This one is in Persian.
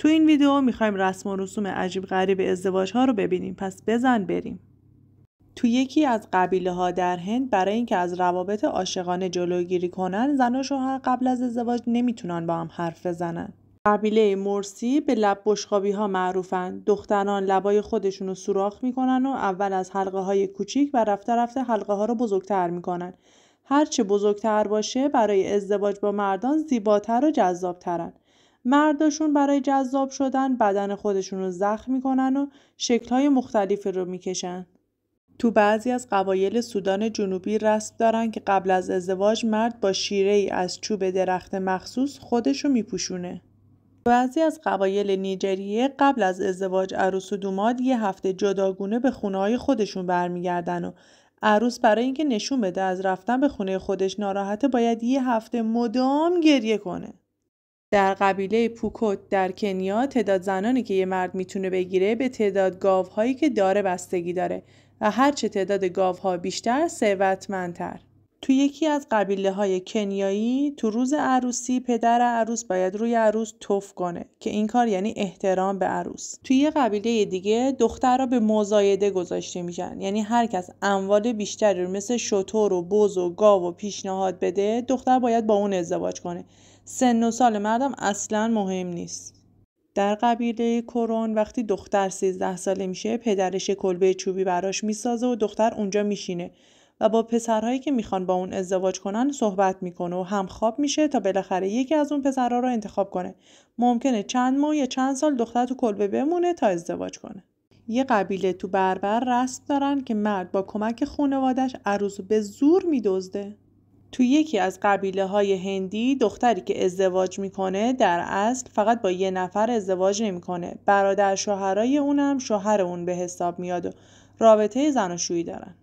تو این ویدیو میخوایم رسم و رسوم عجیب غریب ازدواج ها رو ببینیم. پس بزن بریم. تو یکی از قبیله ها در هند برای اینکه از روابط عاشقانه جلوگیری کنن، زن و شوهر قبل از ازدواج نمیتونن با هم حرف بزنن. قبیله مرسی به لب بشقابی ها معروفن. دختران لبای خودشون رو سوراخ میکنن و اول از حلقه های کوچیک و رفته رفته حلقه ها رو بزرگتر میکنن. هرچه بزرگتر باشه برای ازدواج با مردان زیباتر و جذابترن. مرداشون برای جذاب شدن بدن خودشون رو زخم میکنن و شکل‌های مختلفی رو میکشن. تو بعضی از قبایل سودان جنوبی رسم دارن که قبل از ازدواج مرد با شیره‌ای از چوب درخت مخصوص خودشو میپوشونه. بعضی از قبایل نیجریه قبل از ازدواج عروس و دوماد یه هفته جداگونه به خونه‌های خودشون برمیگردن و عروس برای اینکه نشون بده از رفتن به خونه خودش ناراحته باید یه هفته مدام گریه کنه. در قبیله پوکوت در کنیا تعداد زنانی که یه مرد میتونه بگیره به تعداد گاوهایی که داره بستگی داره و هرچه تعداد گاوها بیشتر ثروتمندتر. تو یکی از قبیله های کنیایی تو روز عروسی پدر عروس باید روی عروس تف کنه که این کار یعنی احترام به عروس. توی یه قبیله دیگه دخترها به مزایده گذاشته میشن، یعنی هر کس اموال بیشتری رو مثل شتر و بز و گاو و پیشنهاد بده دختر باید با اون ازدواج کنه. سن و سال مردم اصلاً مهم نیست. در قبیله کرون وقتی دختر 13 ساله میشه پدرش کلبه چوبی براش میسازه و دختر اونجا میشینه و با پسرهایی که میخوان با اون ازدواج کنن صحبت میکنه و همخواب میشه تا بالاخره یکی از اون پسرها رو انتخاب کنه. ممکنه چند ماه یا چند سال دختر تو کلبه بمونه تا ازدواج کنه. یه قبیله تو بربر رسم دارن که مرد با کمک خانواده‌اش عروس به زور میدزده. تو یکی از قبیله های هندی دختری که ازدواج میکنه در اصل فقط با یه نفر ازدواج نمیکنه. برادر شوهرای اونم شوهر اون به حساب میاد و رابطه زناشویی دارن.